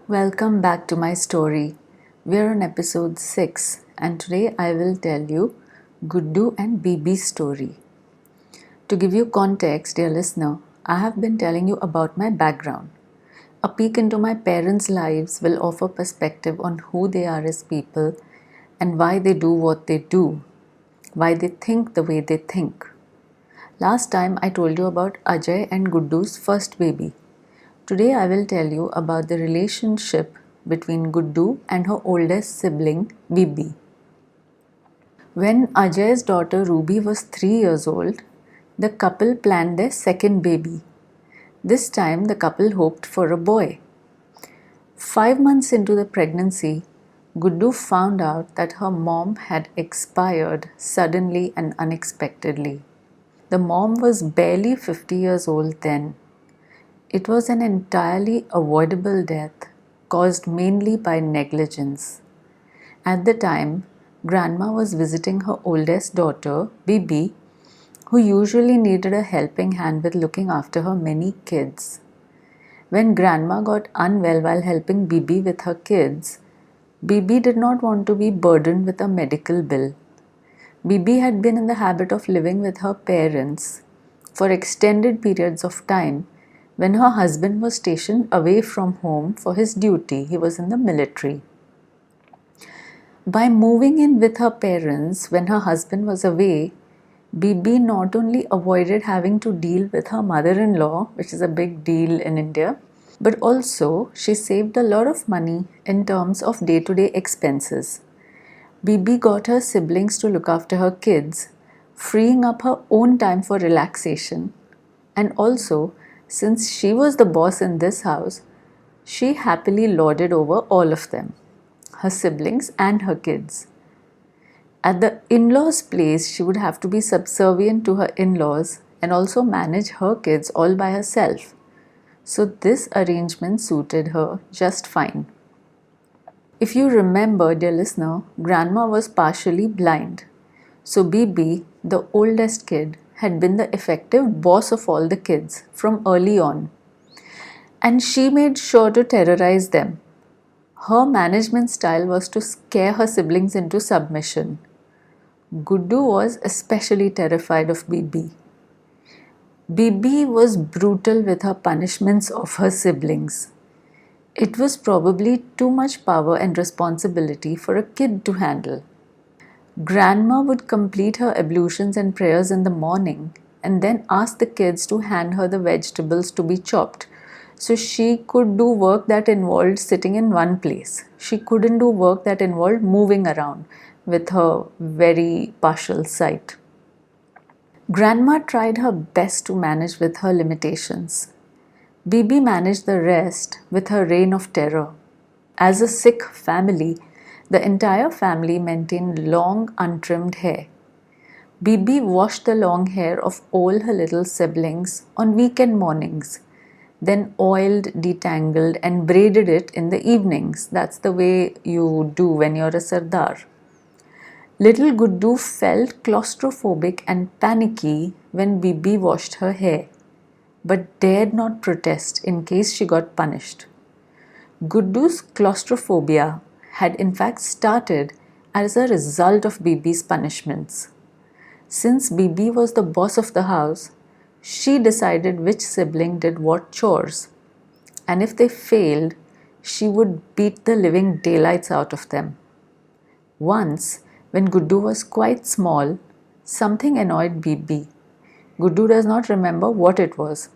Welcome back to my story. We are on episode 6 and today I will tell you Guddu and Beebee's story. To give you context, dear listener, I have been telling you about my background. A peek into my parents' lives will offer perspective on who they are as people and why they do what they do, why they think the way they think. Last time I told you about Ajay and Guddu's first baby. Today I will tell you about the relationship between Guddu and her oldest sibling Beebee. When Ajay's daughter Ruby was 3 years old, the couple planned their second baby. This time the couple hoped for a boy. 5 months into the pregnancy, Guddu found out that her mom had expired suddenly and unexpectedly. The mom was barely 50 years old then. It was an entirely avoidable death caused mainly by negligence. At the time, Grandma was visiting her oldest daughter, Beebee, who usually needed a helping hand with looking after her many kids. When Grandma got unwell while helping Beebee with her kids, Beebee did not want to be burdened with a medical bill. Beebee had been in the habit of living with her parents for extended periods of time when her husband was stationed away from home for his duty. He was in the military. By moving in with her parents when her husband was away, Beebee not only avoided having to deal with her mother-in-law, which is a big deal in India, but also she saved a lot of money in terms of day-to-day expenses. Beebee got her siblings to look after her kids, freeing up her own time for relaxation. And also, since she was the boss in this house, she happily lorded over all of them, her siblings and her kids. At the in-laws' place, she would have to be subservient to her in-laws and also manage her kids all by herself. So this arrangement suited her just fine. If you remember, dear listener, Grandma was partially blind. So Beebee, the oldest kid, had been the effective boss of all the kids from early on. And she made sure to terrorize them. Her management style was to scare her siblings into submission. Guddu was especially terrified of Beebee. Beebee was brutal with her punishments of her siblings. It was probably too much power and responsibility for a kid to handle. Grandma would complete her ablutions and prayers in the morning and then ask the kids to hand her the vegetables to be chopped. So she could do work that involved sitting in one place. She couldn't do work that involved moving around with her very partial sight. Grandma tried her best to manage with her limitations. Beebee managed the rest with her reign of terror. As a Sikh family, the entire family maintained long, untrimmed hair. Beebee washed the long hair of all her little siblings on weekend mornings, then oiled, detangled, and braided it in the evenings. That's the way you do when you're a Sardar. Little Guddu felt claustrophobic and panicky when Beebee washed her hair, but dared not protest in case she got punished. Guddu's claustrophobia had in fact started as a result of Beebee's punishments. Since Beebee was the boss of the house, she decided which sibling did what chores, and if they failed, she would beat the living daylights out of them. Once, when Guddu was quite small, something annoyed Beebee. Guddu does not remember what it was.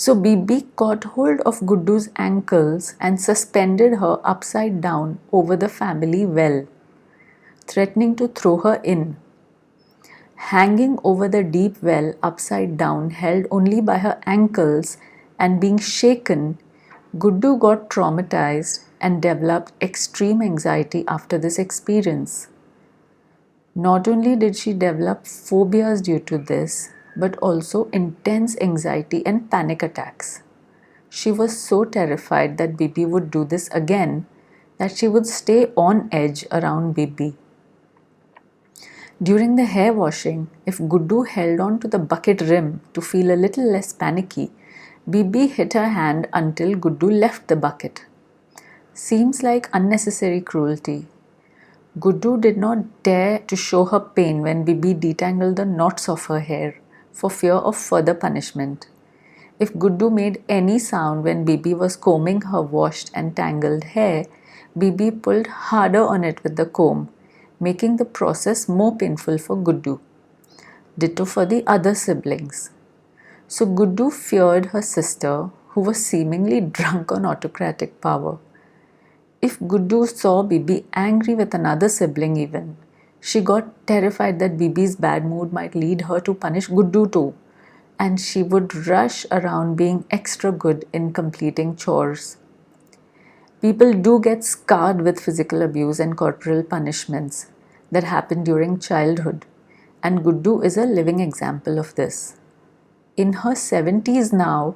So Beebee caught hold of Guddu's ankles and suspended her upside down over the family well, threatening to throw her in. Hanging over the deep well upside down, held only by her ankles and being shaken, Guddu got traumatized and developed extreme anxiety after this experience. Not only did she develop phobias due to this, but also intense anxiety and panic attacks. She was so terrified that Beebee would do this again that she would stay on edge around Beebee. During the hair washing, if Guddu held on to the bucket rim to feel a little less panicky, Beebee hit her hand until Guddu left the bucket. seems like unnecessary cruelty. Guddu did not dare to show her pain when Beebee detangled the knots of her hair for fear of further punishment. If Guddu made any sound when Beebee was combing her washed and tangled hair, Beebee pulled harder on it with the comb, making the process more painful for Guddu. Ditto for the other siblings. So Guddu feared her sister, who was seemingly drunk on autocratic power. If Guddu saw Beebee angry with another sibling even, she got terrified that Beebee's bad mood might lead her to punish Guddu too, and she would rush around being extra good in completing chores. People do get scarred with physical abuse and corporal punishments that happen during childhood, and Guddu is a living example of this. In her 70s now,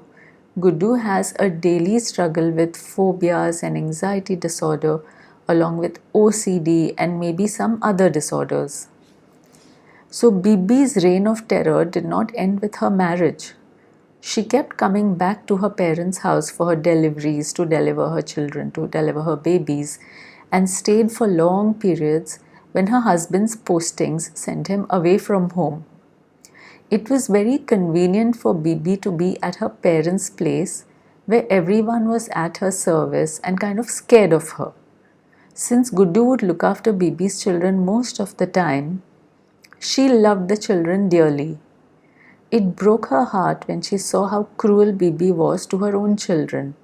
Guddu has a daily struggle with phobias and anxiety disorder, along with OCD and maybe some other disorders. So, Beebee's reign of terror did not end with her marriage. She kept coming back to her parents' house for her deliveries, to deliver her children, to deliver her babies, and stayed for long periods when her husband's postings sent him away from home. It was very convenient for Beebee to be at her parents' place where everyone was at her service and kind of scared of her. Since Guddu would look after Beebee's children most of the time, she loved the children dearly. It broke her heart when she saw how cruel Beebee was to her own children.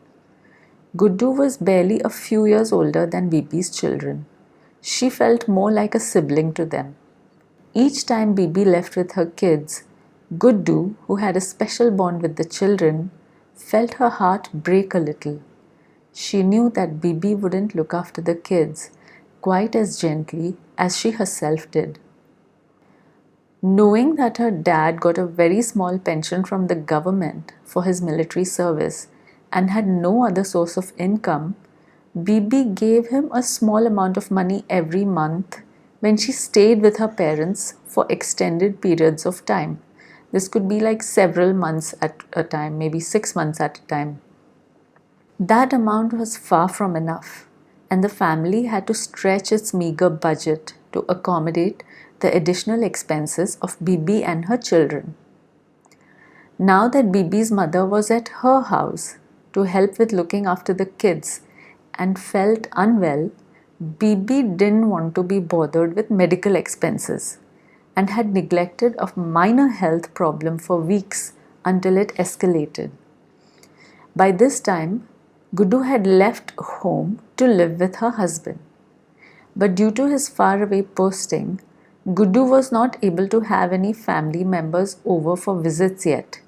Guddu was barely a few years older than Beebee's children. She felt more like a sibling to them. Each time Beebee left with her kids, Guddu, who had a special bond with the children, felt her heart break a little. She knew that Beebee wouldn't look after the kids quite as gently as she herself did. Knowing that her dad got a very small pension from the government for his military service and had no other source of income, Beebee gave him a small amount of money every month when she stayed with her parents for extended periods of time. This could be like several months at a time, maybe 6 months at a time. That amount was far from enough, and the family had to stretch its meager budget to accommodate the additional expenses of Beebee and her children. Now that Beebee's mother was at her house to help with looking after the kids and felt unwell, Beebee didn't want to be bothered with medical expenses and had neglected a minor health problem for weeks until it escalated. By this time, Guddu had left home to live with her husband. But due to his faraway posting, Guddu was not able to have any family members over for visits yet.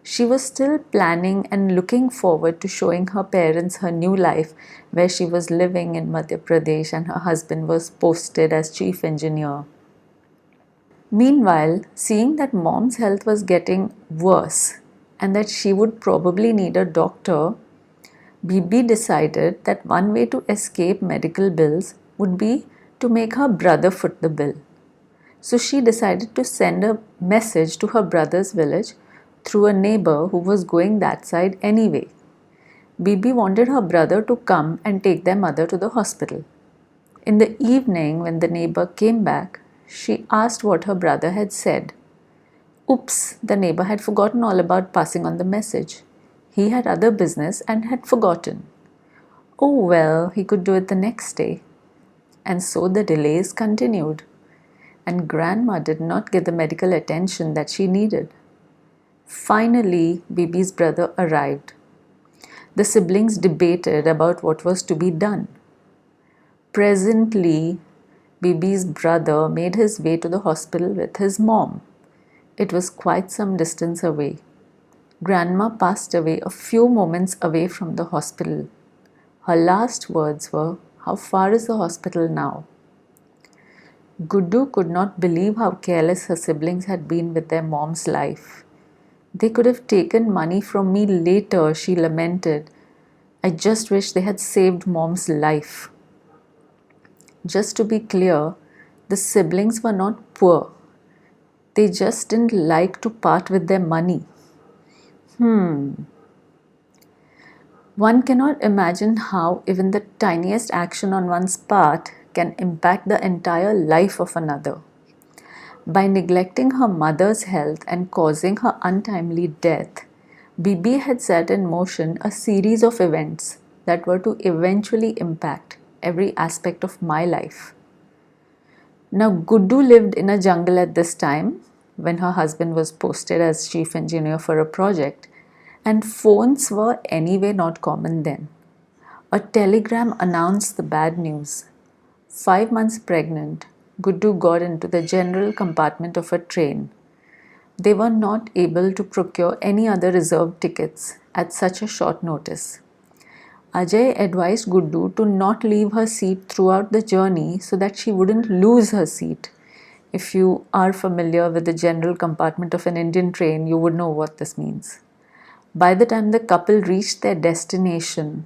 She was still planning and looking forward to showing her parents her new life, where she was living in Madhya Pradesh and her husband was posted as chief engineer. Meanwhile, seeing that mom's health was getting worse and that she would probably need a doctor, Beebee decided that one way to escape medical bills would be to make her brother foot the bill. So she decided to send a message to her brother's village through a neighbor who was going that side anyway. Beebee wanted her brother to come and take their mother to the hospital. In the evening, when the neighbor came back, she asked what her brother had said. Oops, the neighbor had forgotten all about passing on the message. He had other business and had forgotten. Oh well, he could do it the next day. And so the delays continued, and Grandma did not get the medical attention that she needed. Finally, Beebee's brother arrived. The siblings debated about what was to be done. Presently, Beebee's brother made his way to the hospital with his mom. It was quite some distance away. Grandma passed away a few moments away from the hospital. Her last words were, "How far is the hospital now?" Guddu could not believe how careless her siblings had been with their mom's life. "They could have taken money from me later," she lamented. "I just wish they had saved mom's life." Just to be clear, the siblings were not poor. They just didn't like to part with their money. One cannot imagine how even the tiniest action on one's part can impact the entire life of another. By neglecting her mother's health and causing her untimely death, Beebee had set in motion a series of events that were to eventually impact every aspect of my life. Now, Guddu lived in a jungle at this time when her husband was posted as chief engineer for a project, and phones were anyway not common then. A telegram announced the bad news. 5 months pregnant, Guddu got into the general compartment of a train. They were not able to procure any other reserved tickets at such a short notice. Ajay advised Guddu to not leave her seat throughout the journey so that she wouldn't lose her seat. If you are familiar with the general compartment of an Indian train, you would know what this means. By the time the couple reached their destination,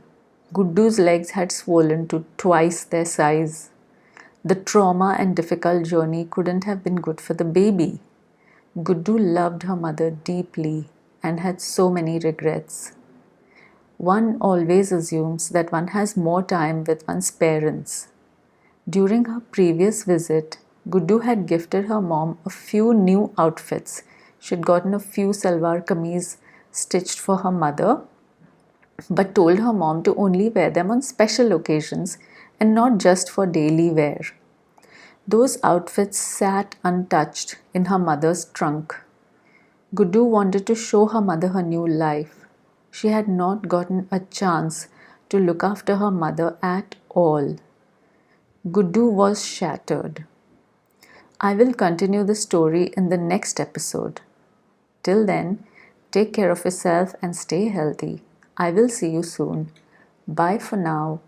Guddu's legs had swollen to twice their size. The trauma and difficult journey couldn't have been good for the baby. Guddu loved her mother deeply and had so many regrets. One always assumes that one has more time with one's parents. During her previous visit, Guddu had gifted her mom a few new outfits. She had gotten a few salwar kameez stitched for her mother, but told her mom to only wear them on special occasions and not just for daily wear. Those outfits sat untouched in her mother's trunk. Guddu wanted to show her mother her new life. She had not gotten a chance to look after her mother at all. Guddu was shattered. I will continue the story in the next episode. Till then, take care of yourself and stay healthy. I will see you soon. Bye for now.